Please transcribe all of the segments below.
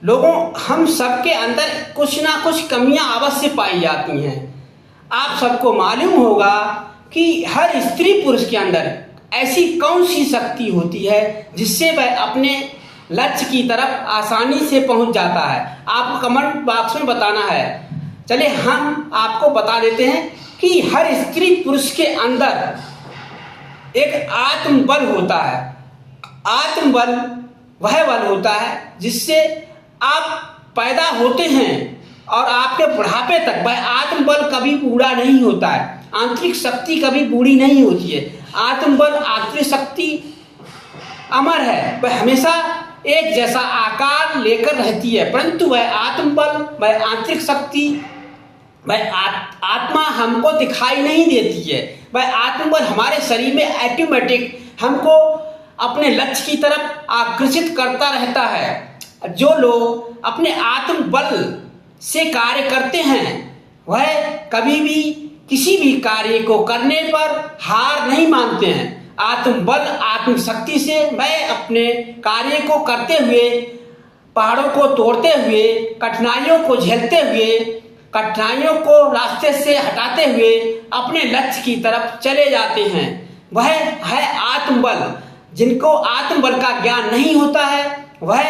लोगों हम सबके अंदर कुछ ना कुछ कमियां अवश्य पाई जाती हैं। आप सबको मालूम होगा कि हर स्त्री पुरुष के अंदर ऐसी कौन सी शक्ति होती है जिससे वह अपने लक्ष्य की तरफ आसानी से पहुंच जाता है। आपको कमेंट बॉक्स में बताना है। चलिए हम आपको बता देते हैं कि हर स्त्री पुरुष के अंदर एक आत्मबल होता है। आत्मबल वह बल होता है जिससे आप पैदा होते हैं और आपके बुढ़ापे तक वह आत्मबल कभी बूढ़ा नहीं होता है। आंतरिक शक्ति कभी बूढ़ी नहीं होती है। आत्मबल आंतरिक शक्ति अमर है, वह हमेशा एक जैसा आकार लेकर रहती है, परंतु वह आत्मबल, वह आंतरिक शक्ति, वह आत्मा हमको दिखाई नहीं देती है। वह आत्मबल हमारे शरीर में ऑटोमेटिक हमको अपने लक्ष्य की तरफ आकर्षित करता रहता है। जो लोग अपने आत्मबल से कार्य करते हैं वह कभी भी किसी भी कार्य को करने पर हार नहीं मानते हैं। आत्मबल आत्मशक्ति से वह अपने कार्य को करते हुए, पहाड़ों को तोड़ते हुए, कठिनाइयों को झेलते हुए, कठिनाइयों को रास्ते से हटाते हुए अपने लक्ष्य की तरफ चले जाते हैं। वह है आत्मबल। जिनको आत्मबल का ज्ञान नहीं होता है वह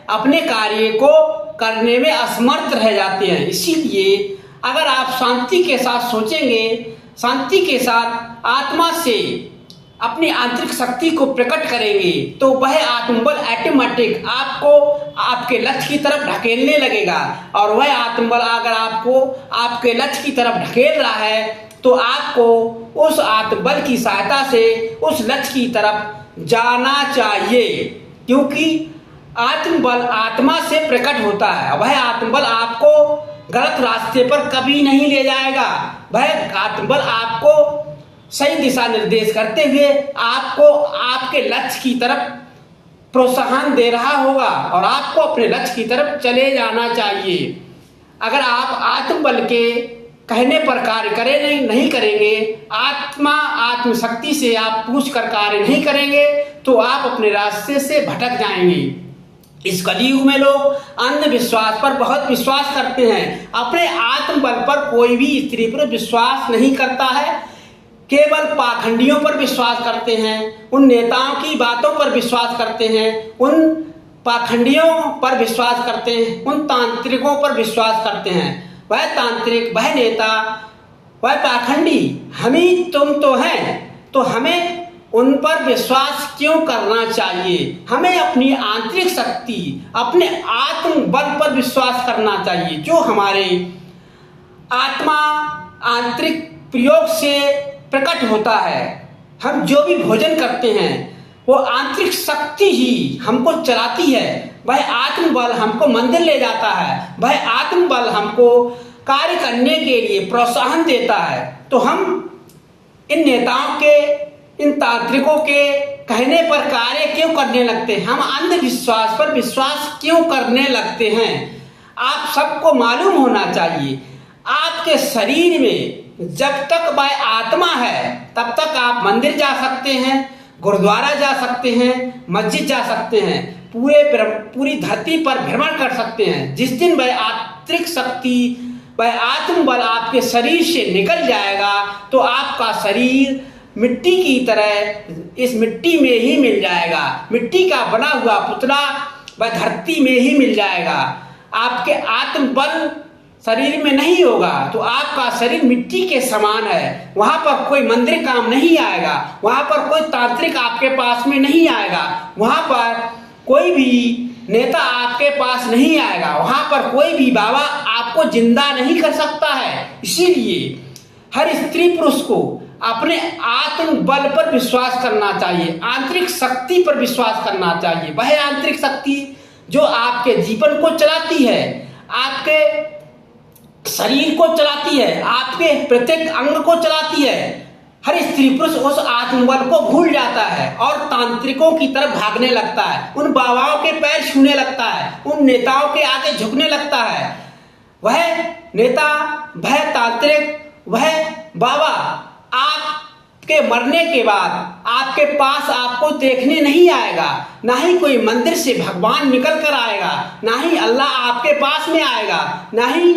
अपने कार्य को करने में असमर्थ रह जाते हैं। इसीलिए अगर आप शांति के साथ सोचेंगे, शांति के साथ आत्मा से अपनी आंतरिक शक्ति को प्रकट करेंगे तो वह आत्मबल ऑटोमेटिक आपको आपके लक्ष्य की तरफ ढकेलने लगेगा। और वह आत्मबल अगर आपको आपके लक्ष्य की तरफ ढकेल रहा है तो आपको उस आत्मबल की सहायता से उस लक्ष्य की तरफ जाना चाहिए, क्योंकि आत्मबल आत्मा से प्रकट होता है। वह आत्मबल आपको गलत रास्ते पर कभी नहीं ले जाएगा। वह आत्मबल आपको सही दिशा निर्देश करते हुए आपको आपके लक्ष्य की तरफ प्रोत्साहन दे रहा होगा और आपको अपने लक्ष्य की तरफ चले जाना चाहिए। अगर आप आत्मबल के कहने पर कार्य नहीं करेंगे, आत्मा आत्मशक्ति से आप पूछ कर कार्य नहीं करेंगे तो आप अपने रास्ते से भटक जाएंगे। इस कलयुग में लोग अंधविश्वास पर बहुत विश्वास करते हैं। अपने आत्मबल पर कोई भी स्त्री पुरुष विश्वास नहीं करता है, केवल पाखंडियों पर विश्वास करते हैं, उन नेताओं की बातों पर विश्वास करते हैं, उन पाखंडियों पर विश्वास करते हैं, उन तांत्रिकों पर विश्वास करते हैं। वह तांत्रिक, वह नेता, वह पाखंडी हम ही तुम तो हैं, तो हमें उन पर विश्वास क्यों करना चाहिए? हमें अपनी आंतरिक शक्ति, अपने आत्मबल पर विश्वास करना चाहिए, जो हमारे आत्मा आंतरिक प्रयोग से प्रकट होता है। हम जो भी भोजन करते हैं वो आंतरिक शक्ति ही हमको चलाती है। वह आत्मबल हमको मंदिर ले जाता है, वह आत्मबल हमको कार्य करने के लिए प्रोत्साहन देता है। तो हम इन नेताओं के, इन तांत्रिकों के कहने पर कार्य क्यों करने लगते हैं? हम अंधविश्वास पर विश्वास क्यों करने लगते हैं? आप सबको मालूम होना चाहिए, आपके शरीर में जब तक वह आत्मा है तब तक आप मंदिर जा सकते हैं, गुरुद्वारा जा सकते हैं, मस्जिद जा सकते हैं, पूरी धरती पर भ्रमण कर सकते हैं। जिस दिन वह आंतरिक शक्ति, वह आत्मबल आपके शरीर से निकल जाएगा तो आपका शरीर मिट्टी की तरह इस मिट्टी में ही मिल जाएगा। मिट्टी का बना हुआ पुतला वह धरती में ही मिल जाएगा। आपके आत्मबल शरीर में नहीं होगा तो आपका शरीर मिट्टी के समान है। वहां पर कोई मंदिर काम नहीं आएगा, वहां पर कोई तांत्रिक आपके पास में नहीं आएगा, वहां पर कोई भी नेता आपके पास नहीं आएगा, वहां पर कोई भी बाबा आपको जिंदा नहीं कर सकता है। इसीलिए हर स्त्री पुरुष को अपने आत्मबल पर विश्वास करना चाहिए, आंतरिक शक्ति पर विश्वास करना चाहिए। वह आंतरिक शक्ति जो आपके जीवन को चलाती है, आपके शरीर को चलाती है, आपके प्रत्येक अंग को चलाती है। हर स्त्री पुरुष उस आत्मबल को भूल जाता है और तांत्रिकों की तरफ भागने लगता है, उन बाबाओं के पैर छूने लगता है, उन नेताओं के आगे झुकने लगता है। वह नेता, वह तांत्रिक, वह बाबा आपके के मरने के बाद आपके पास आपको देखने नहीं आएगा, ना ही कोई मंदिर से भगवान निकल कर आएगा, ना ही अल्लाह आपके पास में आएगा, ना ही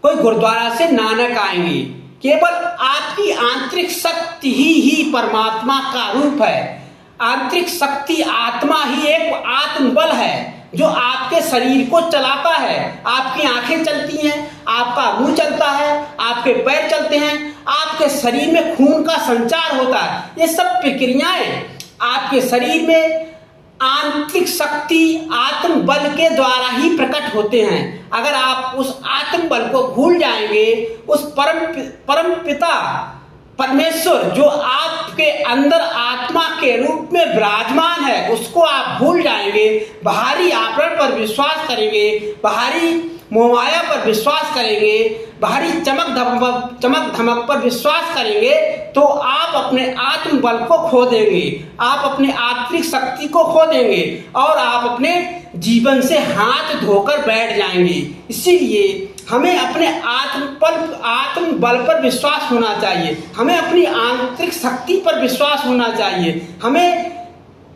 कोई गुरुद्वारा से नानक आएंगे। केवल आपकी आंतरिक शक्ति ही परमात्मा का रूप है। आंतरिक शक्ति आत्मा ही एक आत्मबल है जो आपके शरीर को चलाता है। आपकी आंखें चलती हैं, आपका मुंह चलता है, आपके पैर चलते हैं, आपके शरीर में खून का संचार होता है। ये सब प्रक्रियाएं आपके शरीर में आंतरिक शक्ति आत्म बल के द्वारा ही प्रकट होते हैं। अगर आप उस आत्म बल को भूल जाएंगे, उस परम पिता परमेश्वर जो आपके अंदर आत्मा के रूप में विराजमान है, उसको आप भूल जाएंगे, बाहरी आवरण पर विश्वास करेंगे, बाहरी मोहमाया पर विश्वास करेंगे, बाहरी चमक धमक पर विश्वास करेंगे, तो आप अपने आत्म बल को खो देंगे, आप अपने आंतरिक शक्ति को खो देंगे और आप अपने जीवन से हाथ धोकर बैठ जाएंगे। इसीलिए हमें अपने आत्म बल पर विश्वास होना चाहिए, हमें अपनी आंतरिक शक्ति पर विश्वास होना चाहिए, हमें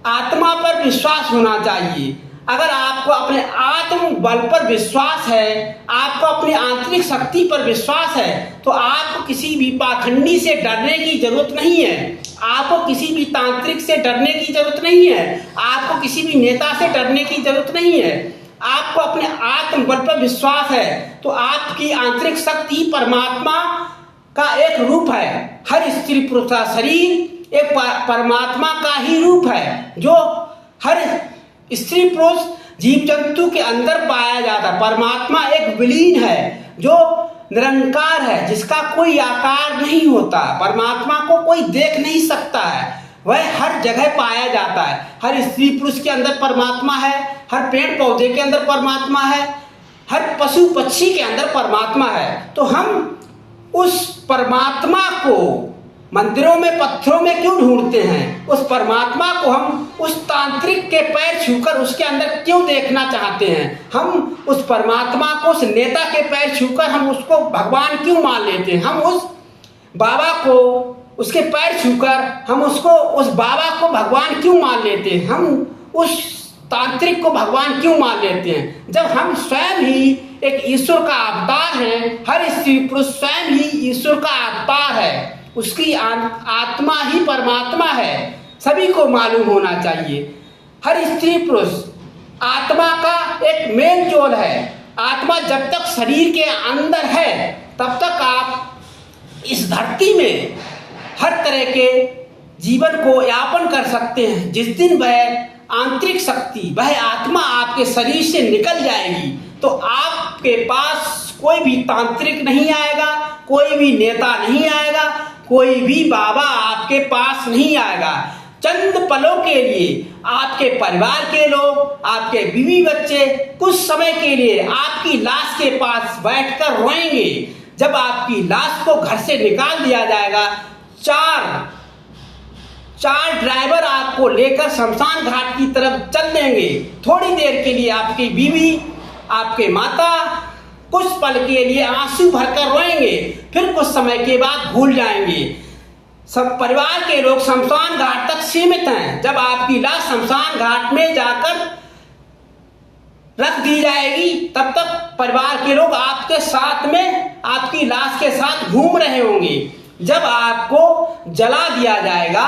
आत्मा पर विश्वास होना चाहिए। अगर आपको अपने आत्म बल पर विश्वास है, आपको अपनी आंतरिक शक्ति पर विश्वास है, तो आपको किसी भी पाखंडी से डरने की जरूरत नहीं है, आपको किसी भी तांत्रिक से डरने की जरूरत नहीं है, आपको किसी भी नेता से डरने की जरूरत नहीं है। आपको अपने आत्म बल पर विश्वास है तो आपकी आंतरिक शक्ति परमात्मा का एक रूप है। हर स्त्री पुरुष का शरीर एक परमात्मा का ही रूप है, जो हर स्त्री पुरुष जीव जंतु के अंदर पाया जाता है। परमात्मा एक विलीन है जो निरंकार है, जिसका कोई आकार नहीं होता। परमात्मा को कोई देख नहीं सकता है, वह हर जगह पाया जाता है। हर स्त्री पुरुष के अंदर परमात्मा है, हर पेड़ पौधे के अंदर परमात्मा है, हर पशु पक्षी के अंदर परमात्मा है। तो हम उस परमात्मा को मंदिरों में पत्थरों में क्यों ढूंढते हैं? उस परमात्मा को हम उस तांत्रिक के पैर छूकर उसके अंदर क्यों देखना चाहते हैं? हम उस परमात्मा को उस नेता के पैर छूकर हम उसको भगवान क्यों मान लेते हैं? हम उस बाबा को उसके पैर छूकर हम उसको उस बाबा को भगवान क्यों मान लेते हैं? हम उस तांत्रिक को भगवान क्यों मान लेते हैं? जब हम स्वयं ही एक ईश्वर का अवतार हैं। हर स्त्री पुरुष स्वयं ही ईश्वर का अवतार है, उसकी आत्मा ही परमात्मा है। सभी को मालूम होना चाहिए, हर स्त्री पुरुष आत्मा का एक मेन जोल है। आत्मा जब तक शरीर के अंदर है तब तक आप इस धरती में हर तरह के जीवन को यापन कर सकते हैं। जिस दिन वह आंतरिक शक्ति, वह आत्मा आपके शरीर से निकल जाएगी तो आपके पास कोई भी तांत्रिक नहीं आएगा, कोई भी नेता नहीं आएगा, कोई भी बाबा आपके पास नहीं आएगा। चंद पलों के लिए आपके परिवार के लोग, आपके बीवी बच्चे कुछ समय के लिए आपकी लाश के पास बैठकर रोएंगे। जब आपकी लाश को घर से निकाल दिया जाएगा, चार ड्राइवर आपको लेकर शमशान घाट की तरफ चल देंगे। थोड़ी देर के लिए आपकी बीवी, आपके माता कुछ पल के लिए आंसू भरकर रोएंगे, फिर कुछ समय के बाद भूल जाएंगे। सब परिवार के लोग शमशान घाट तक सीमित हैं। जब आपकी लाश शमशान घाट में जाकर रख दी जाएगी, तब तक परिवार के लोग आपके साथ में आपकी लाश के साथ घूम रहे होंगे। जब आपको जला दिया जाएगा,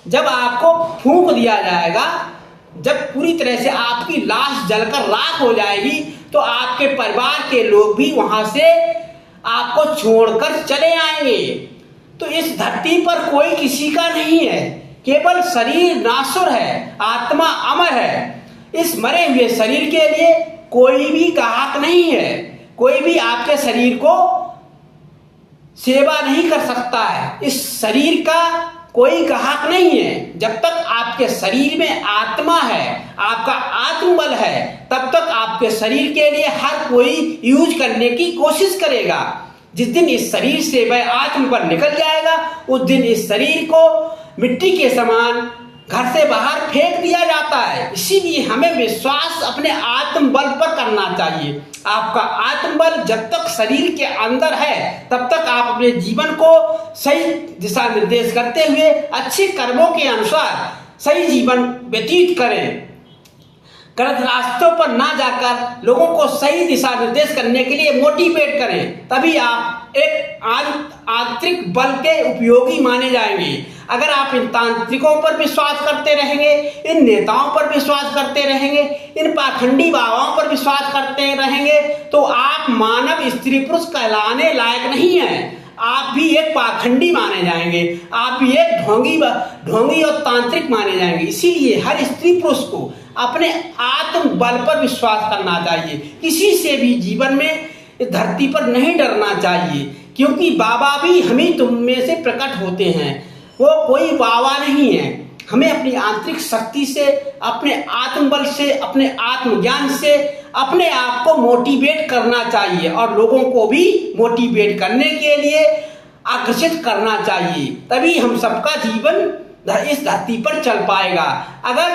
जब आपको फूंक दिया जाएगा, जब पूरी तरह से आपकी लाश जलकर राख हो जाएगी, तो आपके परिवार के लोग भी वहां से आपको छोड़कर चले आएंगे। तो इस धरती पर कोई किसी का नहीं है, केवल शरीर नासुर है, आत्मा अमर है। इस मरे हुए शरीर के लिए कोई भी ग्राहक नहीं है, कोई भी आपके शरीर को सेवा नहीं कर सकता है। इस शरीर का कोई ग्राहक नहीं है। जब तक आपके शरीर में आत्मा है, आपका आत्मबल है, तब तक आपके शरीर के लिए हर कोई यूज करने की कोशिश करेगा। जिस दिन इस शरीर से वह आत्मबल निकल जाएगा, उस दिन इस शरीर को मिट्टी के समान घर से बाहर फेंक दिया जाता है। इसीलिए हमें विश्वास अपने आत्मबल पर करना चाहिए। आपका आत्मबल जब तक शरीर के अंदर है तब तक आप अपने जीवन को सही दिशा निर्देश करते हुए अच्छे कर्मों के अनुसार सही जीवन व्यतीत करें। गलत रास्तों पर ना जाकर लोगों को सही दिशा निर्देश करने के लिए मोटिवेट करें, तभी आप एक आंतरिक बल के उपयोगी माने जाएंगे। अगर आप इन तांत्रिकों पर विश्वास करते रहेंगे, इन नेताओं पर विश्वास करते रहेंगे, इन पाखंडी बाबाओं पर विश्वास करते रहेंगे, तो आप मानव स्त्री पुरुष कहलाने लायक नहीं हैं। आप भी एक पाखंडी माने जाएंगे, आप भी एक ढोंगी और तांत्रिक माने जाएंगे। इसीलिए हर स्त्री पुरुष को अपने आत्मबल पर विश्वास करना चाहिए। किसी से भी जीवन में इस धरती पर नहीं डरना चाहिए, क्योंकि बाबा भी हम ही तुम में से प्रकट होते हैं। वो कोई बाबा नहीं है। हमें अपनी आंतरिक शक्ति से, अपने आत्मबल से, अपने आत्मज्ञान से अपने आप को मोटिवेट करना चाहिए और लोगों को भी मोटिवेट करने के लिए आकर्षित करना चाहिए। तभी हम सबका जीवन इस धरती पर चल पाएगा। अगर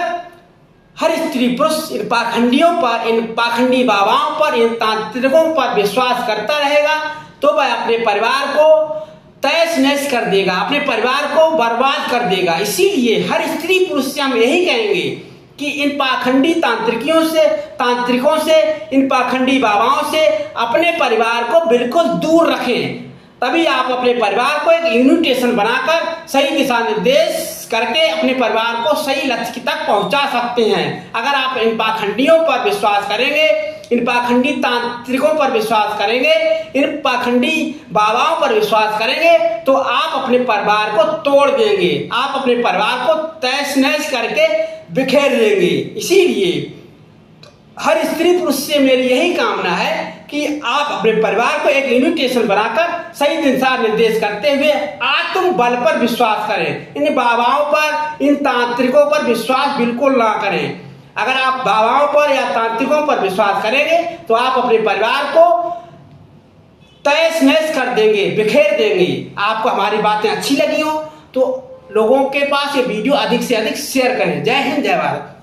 हर स्त्री पुरुष इन पाखंडियों पर, इन पाखंडी बाबाओं पर, इन तांत्रिकों पर विश्वास करता रहेगा तो वह अपने परिवार को तहस नहस कर देगा, अपने परिवार को बर्बाद कर देगा। इसीलिए हर स्त्री पुरुष से हम यही कहेंगे कि इन पाखंडी तांत्रिकों से, इन पाखंडी बाबाओं से अपने परिवार को बिल्कुल दूर रखें। तभी आप अपने परिवार को एक यूनिटेशन बनाकर सही दिशा निर्देश करके अपने परिवार को सही लक्ष्य तक पहुंचा सकते हैं। अगर आप इन पाखंडियों पर विश्वास करेंगे, इन पाखंडी तांत्रिकों पर विश्वास करेंगे, इन पाखंडी बाबाओं पर विश्वास करेंगे तो आप अपने परिवार को तोड़ देंगे, आप अपने परिवार को तहस नहस करके बिखेर देंगे। इसीलिए हर स्त्री पुरुष से मेरी यही कामना है कि आप अपने परिवार को एक यूनिटेशन बनाकर सही दिशा निर्देश करते हुए आत्म बल पर विश्वास करें। इन बाबाओं पर, इन तांत्रिकों पर विश्वास बिल्कुल ना करें। अगर आप बाबाओं पर या तांत्रिकों पर विश्वास करेंगे तो आप अपने परिवार को तहस नहस कर देंगे, बिखेर देंगे। आपको हमारी बातें अच्छी लगी हो तो लोगों के पास ये वीडियो अधिक से अधिक शेयर करें। जय हिंद, जय भारत।